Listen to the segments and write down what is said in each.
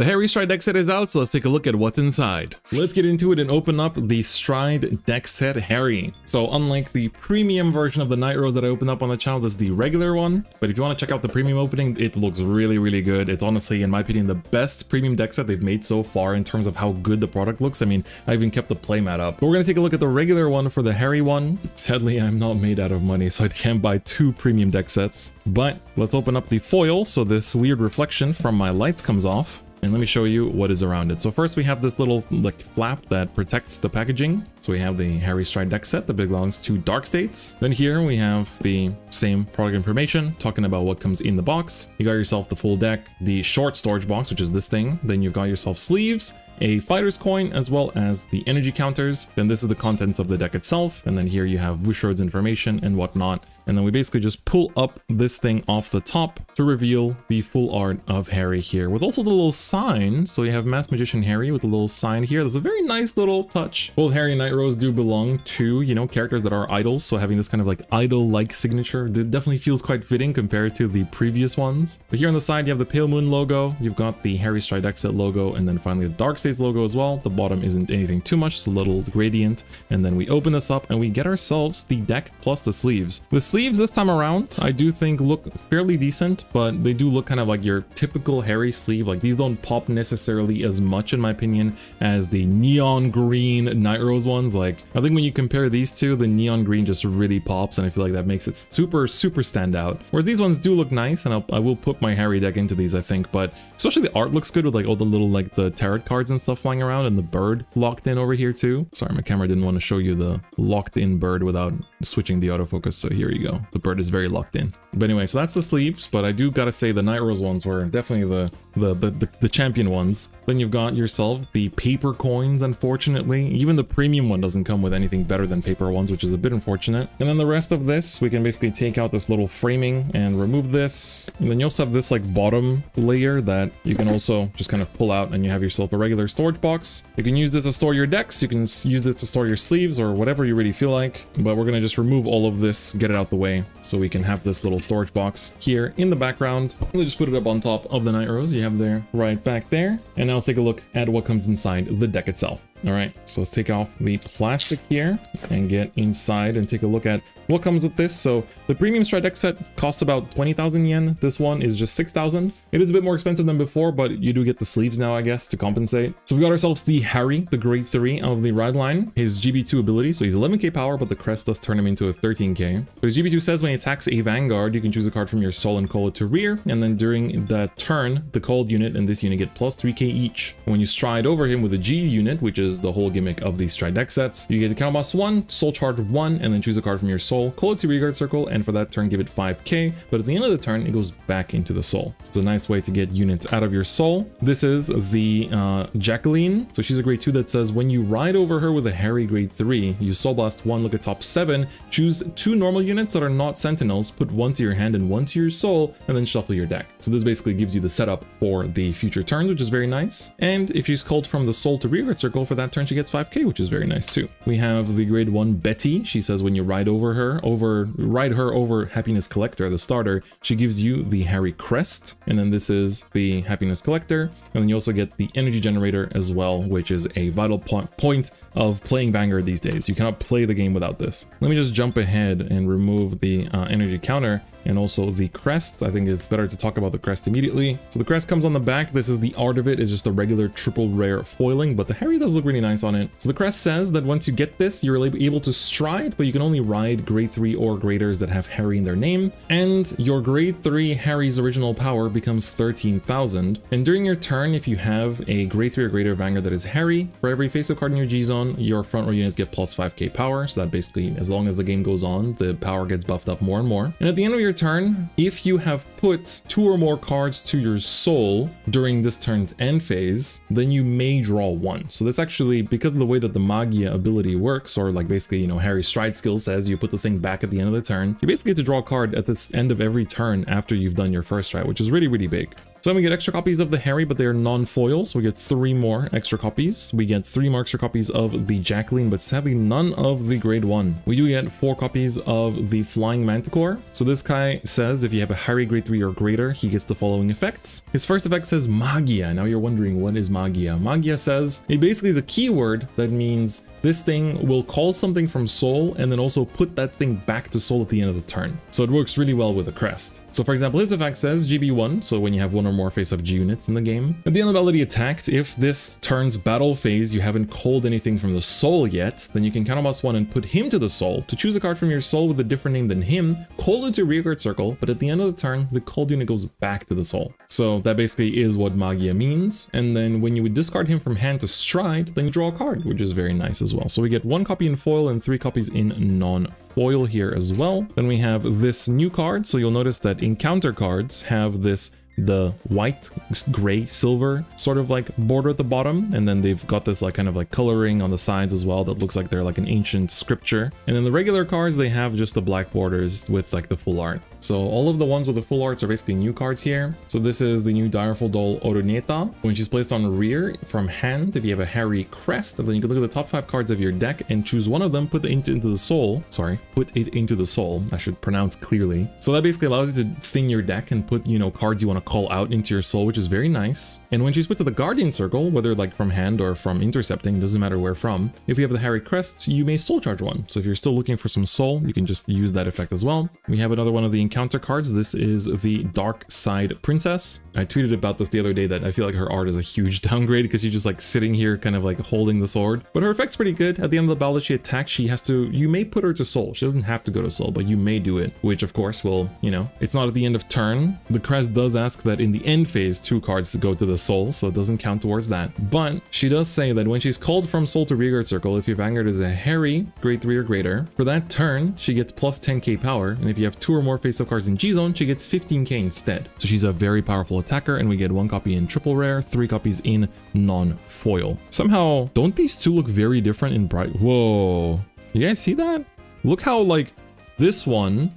The Harri Stride Deckset is out, so let's take a look at what's inside. Let's get into it and open up the Stride Deckset Harri. So unlike the premium version of the Nightrose that I opened up on the channel, this is the regular one. But if you want to check out the premium opening, it looks really good. It's honestly, in my opinion, the best premium deckset they've made so far in terms of how good the product looks. I mean, I even kept the playmat up. But we're going to take a look at the regular one for the Harri one. Sadly, I'm not made out of money, so I can't buy two premium deck sets. But let's open up the foil so this weird reflection from my lights comes off. And let me show you what is around it. So first we have this little like flap that protects the packaging. So we have the Harri Stride Deckset that belongs to Dark States. Then here we have the same product information talking about what comes in the box. You got yourself the full deck, the short storage box, which is this thing. Then you've got yourself sleeves, a fighter's coin, as well as the energy counters. Then this is the contents of the deck itself. And then here you have Bushiroad's information and whatnot. And then we basically just pull up this thing off the top to reveal the full art of Harri here, with also the little sign. So you have Masked Magician Harri with a little sign here. There's a very nice little touch. Both Harri and Nightrose do belong to, you know, characters that are idols. So having this kind of like idol-like signature, it definitely feels quite fitting compared to the previous ones. But here on the side, you have the Pale Moon logo. You've got the Harri Stride Deckset logo, and then finally the Dark States logo as well. The bottom isn't anything too much. It's a little gradient. And then we open this up and we get ourselves the deck plus the sleeves. The sleeves this time around, I do think look fairly decent, but they do look kind of like your typical Harri sleeve. Like these don't pop necessarily as much in my opinion as the neon green Nightrose ones. Like I think when you compare these two, the neon green just really pops, and I feel like that makes it super stand out. Whereas these ones do look nice, and I will put my Harri deck into these, I think. But especially the art looks good with like all the little like the tarot cards and stuff flying around, and the bird locked in over here too. Sorry, my camera didn't want to show you the locked in bird without switching the autofocus, so here you go. The bird is very locked in. But anyway, so that's the sleeves, but I do gotta say the Nightrose ones were definitely the champion ones. Then you've got yourself the paper coins, unfortunately. Even the premium one doesn't come with anything better than paper ones, which is a bit unfortunate. And then the rest of this, we can basically take out this little framing and remove this. And then you also have this like bottom layer that you can also just kind of pull out, and you have yourself a regular storage box. You can use this to store your decks, you can use this to store your sleeves or whatever you really feel like. But we're gonna just remove all of this, get it out the way, so we can have this little storage box here in the background. We'll just put it up on top of the Nightrose you have there, right back there. And now let's take a look at what comes inside the deck itself. All right, so let's take off the plastic here and get inside and take a look at what comes with this. So the premium Stride deck set costs about 20,000 yen. This one is just 6,000. It is a bit more expensive than before, but you do get the sleeves now, I guess, to compensate. So we got ourselves the Harri, the grade 3 of the ride line. His GB2 ability, so he's 11k power, but the crest does turn him into a 13k. So his GB2 says when he attacks a Vanguard, you can choose a card from your soul and call it to rear. And then during that turn, the called unit and this unit get plus 3k each. When you stride over him with a G unit, which is the whole gimmick of these Stride deck sets, you get a counterblast 1, soul charge 1, and then choose a card from your soul, call it to rearguard circle, and for that turn give it 5k. But at the end of the turn, it goes back into the soul. So it's a nice way to get units out of your soul. This is the Jacqueline. So she's a grade 2 that says when you ride over her with a Harri grade 3, you soul blast 1, look at top 7, choose 2 normal units that are not sentinels, put 1 to your hand and 1 to your soul, and then shuffle your deck. So this basically gives you the setup for the future turns, which is very nice. And if she's called from the soul to rearguard circle, for that turn she gets 5k, which is very nice too. We have the grade 1 Betty. She says when you ride her over Happiness Collector, the starter, she gives you the Harri crest. And then this is the Happiness Collector. And then you also get the energy generator as well, which is a vital point of playing Vanguard these days. You cannot play the game without this. Let me just jump ahead and remove the energy counter and also the crest. I think it's better to talk about the crest immediately. So the crest comes on the back. This is the art of it. It's just a regular triple rare foiling, but the Harri does look really nice on it. So the crest says that once you get this, you're able to stride, but you can only ride grade 3 or graders that have Harri in their name. And your grade 3 Harri's original power becomes 13,000. And during your turn, if you have a grade 3 or greater Vanguard that is Harri, for every face-up card in your G zone, your front row units get plus 5k power. So that basically, as long as the game goes on, the power gets buffed up more and more. And at the end of your turn, if you have put 2 or more cards to your soul during this turn's end phase, then you may draw 1. So that's actually, because of the way that the Magia ability works, or like basically, you know, Harri's Stride skill says you put the thing back at the end of the turn, you basically get to draw a card at the end of every turn after you've done your first stride, which is really big. So then we get extra copies of the Harri, but they're non-foil, so we get 3 more extra copies. We get 3 more extra copies of the Jacqueline, but sadly none of the grade 1. We do get 4 copies of the Flying Manticore. So this guy says if you have a Harri grade 3 or greater, he gets the following effects. His first effect says Magia. Now you're wondering, what is Magia? Magia says it basically is a keyword that means this thing will call something from soul and then also put that thing back to soul at the end of the turn. So it works really well with the crest. So for example, his effect says GB1, so when you have 1 or more face-up G units in the game. At the end of ability attacked, if this turn's battle phase you haven't called anything from the soul yet, then you can counterblast 1 and put him to the soul to choose a card from your soul with a different name than him, call it to rearguard circle, but at the end of the turn, the called unit goes back to the soul. So that basically is what Magia means. And then when you would discard him from hand to Stride, then you draw a card, which is very nice as well. So we get 1 copy in foil and 3 copies in non-foil here as well. Then we have this new card, so you'll notice that encounter cards have the white, gray, silver sort of like border at the bottom, and then they've got this like kind of like coloring on the sides as well that looks like they're like an ancient scripture. And then the regular cards, they have just the black borders with like the full art. So all of the ones with the full arts are basically new cards here. So this is the new Direful Doll Oroneta. When she's placed on rear from hand, if you have a Harri crest, then you can look at the top 5 cards of your deck and choose one of them, put it into the soul. Sorry, put it into the soul. I should pronounce clearly. So that basically allows you to thin your deck and put, you know, cards you want to call out into your soul, which is very nice. And when she's put to the Guardian Circle, whether like from hand or from intercepting, doesn't matter where from, if you have the Harri crest, you may soul charge 1. So if you're still looking for some soul, you can just use that effect as well. We have another one of the encounter cards. This is the Dark Side Princess. I tweeted about this the other day that I feel like her art is a huge downgrade because she's just like sitting here kind of like holding the sword. But her effect's pretty good. At the end of the battle that she attacks, she has to, you may put her to soul. She doesn't have to go to soul, but you may do it, which of course will, you know, it's not at the end of turn. The crest does ask that in the end phase, 2 cards to go to the soul, so it doesn't count towards that. But she does say that when she's called from soul to rearguard circle, if your Vanguard is a Harri grade 3 or greater, for that turn, she gets plus 10k power, and if you have 2 or more face-up cards in G-Zone, she gets 15k instead. So she's a very powerful attacker, and we get 1 copy in triple rare, 3 copies in non-foil. Somehow, don't these 2 look very different in bright? Whoa. You guys see that? Look how, like, this one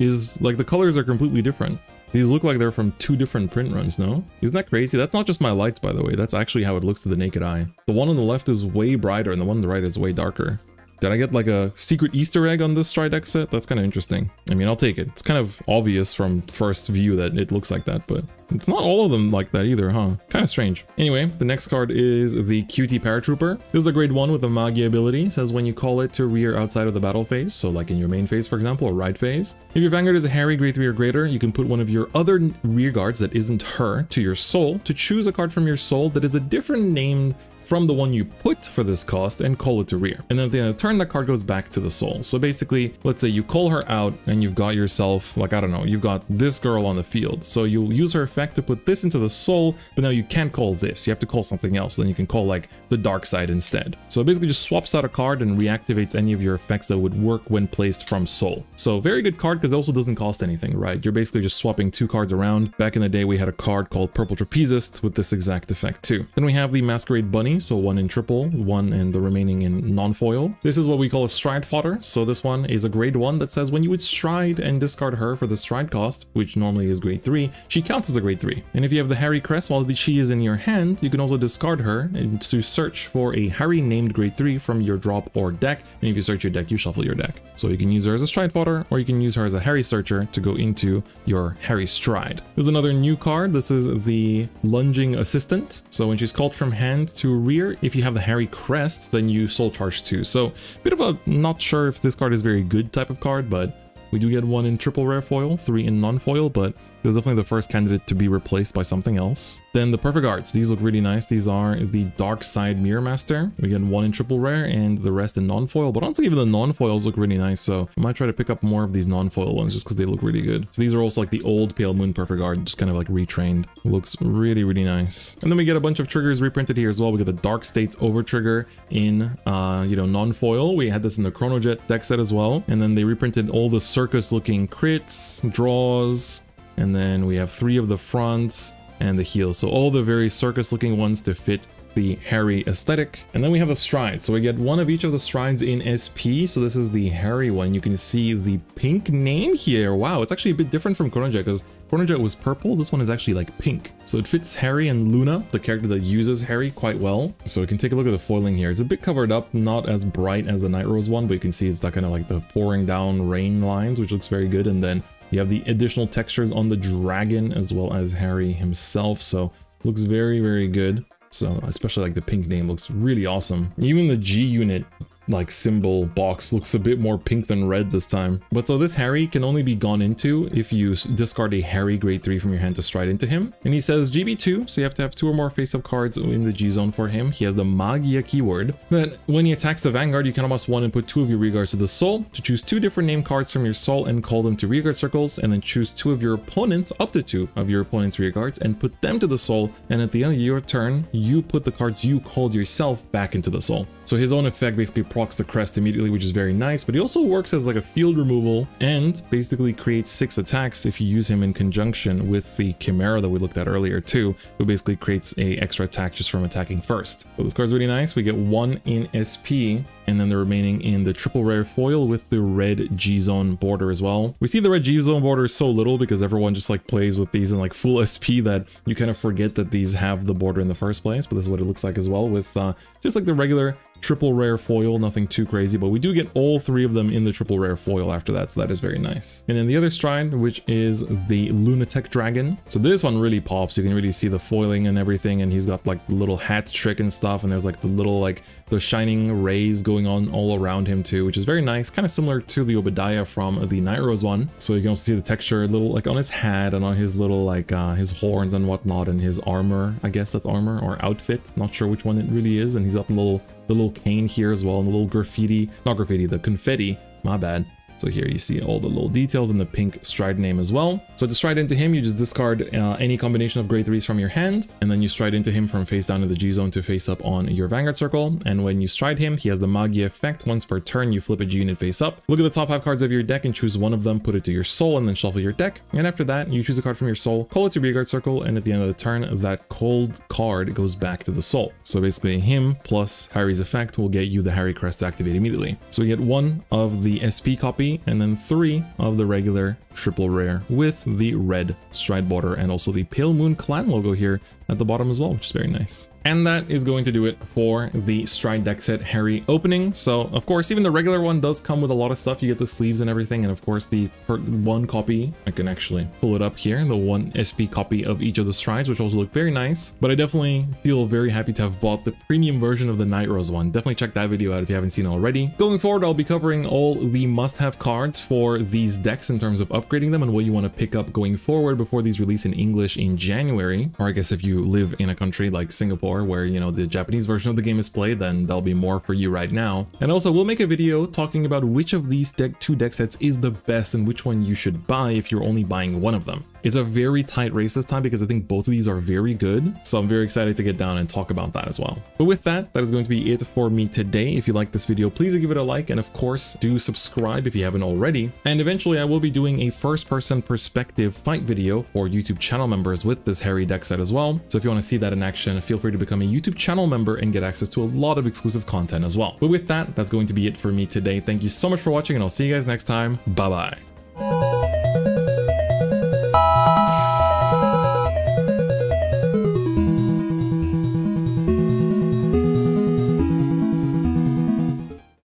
is, like, the colors are completely different. These look like they're from 2 different print runs, no? Isn't that crazy? That's not just my lights, by the way. That's actually how it looks to the naked eye. The one on the left is way brighter, and the one on the right is way darker. Did I get like a secret Easter egg on this Stride Deckset? That's kind of interesting. I mean, I'll take it. It's kind of obvious from first view that it looks like that, but it's not all of them like that either, huh? Kind of strange. Anyway, the next card is the Cutie Paratrooper. This is a grade 1 with a Magia ability. It says when you call it to rear outside of the battle phase, so like in your main phase, for example, or ride phase. If your Vanguard is a Harri grade 3 or greater, you can put one of your other rear guards that isn't her to your soul to choose a card from your soul that is a different name from the one you put for this cost and call it to rear. And then at the end of the turn, that card goes back to the soul. So basically, let's say you call her out and you've got yourself, like, I don't know, you've got this girl on the field. So you'll use her effect to put this into the soul, but now you can't call this. You have to call something else. Then you can call like the dark side instead. So it basically just swaps out a card and reactivates any of your effects that would work when placed from soul. So very good card because it also doesn't cost anything, right? You're basically just swapping 2 cards around. Back in the day, we had a card called Purple Trapezist with this exact effect too. Then we have the Masquerade Bunny. So 1 in triple, 1 and the remaining in non-foil. This is what we call a stride fodder. So this one is a grade 1 that says when you would stride and discard her for the stride cost, which normally is grade 3, she counts as a grade 3. And if you have the Harri crest while she is in your hand, you can also discard her and to search for a Harri named grade 3 from your drop or deck. And if you search your deck, you shuffle your deck. So you can use her as a stride fodder, or you can use her as a Harri searcher to go into your Harri stride. There's another new card. This is the lunging assistant. So when she's called from hand to rear, if you have the Harri crest, then you soul charge 2. So a bit of a not sure if this card is very good type of card, but we do get 1 in triple rare foil, 3 in non-foil, but there's definitely the first candidate to be replaced by something else. Then the Perfect Arts. These look really nice. These are the Dark Side Mirror Master. We get 1 in triple rare and the rest in non-foil, but honestly even the non-foils look really nice, so I might try to pick up more of these non-foil ones just because they look really good. So these are also like the old Pale Moon Perfect Art, just kind of like retrained. Looks really, really nice. And then we get a bunch of triggers reprinted here as well. We get the Dark States Over trigger in, non-foil. We had this in the Chronojet deck set as well. And then they reprinted all the circus looking crits, draws, and then we have 3 of the fronts and the heels. So all the very circus looking ones to fit the Harri aesthetic. And then we have a stride. So we get 1 of each of the strides in SP. So this is the Harri one. You can see the pink name here. Wow, it's actually a bit different from Chronojet because Jet was purple. This one is actually like pink. So it fits Harri and Luna, the character that uses Harri, quite well. So we can take a look at the foiling here. It's a bit covered up, not as bright as the Nightrose one, but you can see it's that kind of like the pouring down rain lines, which looks very good. And then you have the additional textures on the dragon as well as Harri himself. So it looks very, very good. So especially like the pink name looks really awesome. Even the G unit like symbol box looks a bit more pink than red this time. But so this Harri can only be gone into if you discard a Harri grade 3 from your hand to stride into him. And he says GB2, so you have to have 2 or more face-up cards in the G zone for him. He has the Magia keyword. But when he attacks the Vanguard, you can almost one and put 2 of your rearguards to the soul to choose 2 different name cards from your soul and call them to rearguard circles, and then choose 2 of your opponents, up to 2 of your opponent's rearguards, and put them to the soul. And at the end of your turn, you put the cards you called yourself back into the soul. So his own effect basically procs the crest immediately, which is very nice, but he also works as like a field removal and basically creates 6 attacks if you use him in conjunction with the Chimera that we looked at earlier too, who basically creates a extra attack just from attacking first. So this card's really nice. We get 1 in SP and then the remaining in the triple rare foil with the red G-Zone border as well. We see the red G-Zone border so little because everyone just like plays with these in like full SP that you kind of forget that these have the border in the first place, but this is what it looks like as well with just like the regular triple rare foil, nothing too crazy, but we do get all 3 of them in the triple rare foil after that, so that is very nice. And then the other stride, which is the Lunatic Dragon. So this one really pops. You can really see the foiling and everything, and he's got like the little hat trick and stuff, and there's like the little like the shining rays going on all around him too, which is very nice, kind of similar to the Obadiah from the Nightrose one. So you can also see the texture a little like on his hat and on his little like his horns and whatnot, and his armor, I guess that's armor or outfit, not sure which one it really is. And he's got the little cane here as well, and the little graffiti, not graffiti, the confetti, my bad. So here you see all the little details in the pink stride name as well. So to stride into him, you just discard any combination of grade 3s from your hand, and then you stride into him from face down to the G zone to face up on your Vanguard circle. And when you stride him, he has the Magia effect. Once per turn, you flip a G unit face up. Look at the top 5 cards of your deck and choose one of them, put it to your soul, and then shuffle your deck. And after that, you choose a card from your soul, call it to rearguard circle, and at the end of the turn, that cold card goes back to the soul. So basically him plus Harri's effect will get you the Harri crest to activate immediately. So we get 1 of the SP copy, and then 3 of the regular triple rare with the red stride border and also the Pale Moon Clan logo here at the bottom as well, which is very nice. And that is going to do it for the Stride Deckset Harri opening. So of course, even the regular one does come with a lot of stuff. You get the sleeves and everything, and of course the 1 copy, I can actually pull it up here, the 1 SP copy of each of the strides, which also look very nice. But I definitely feel very happy to have bought the premium version of the Nightrose one. Definitely check that video out if you haven't seen it already. Going forward, I'll be covering all the must-have cards for these decks in terms of upgrading them and what you want to pick up going forward before these release in English in January. Or I guess if you live in a country like Singapore where, you know, the Japanese version of the game is played, then there'll be more for you right now. And also we'll make a video talking about which of these 2 deck sets is the best and which one you should buy if you're only buying one of them. It's a very tight race this time because I think both of these are very good. So I'm very excited to get down and talk about that as well. But with that, that is going to be it for me today. If you like this video, please give it a like, and of course do subscribe if you haven't already. And eventually I will be doing a first-person perspective fight video for YouTube channel members with this Harri deck set as well. So if you want to see that in action, feel free to become a YouTube channel member and get access to a lot of exclusive content as well. But with that, that's going to be it for me today. Thank you so much for watching, and I'll see you guys next time. Bye bye.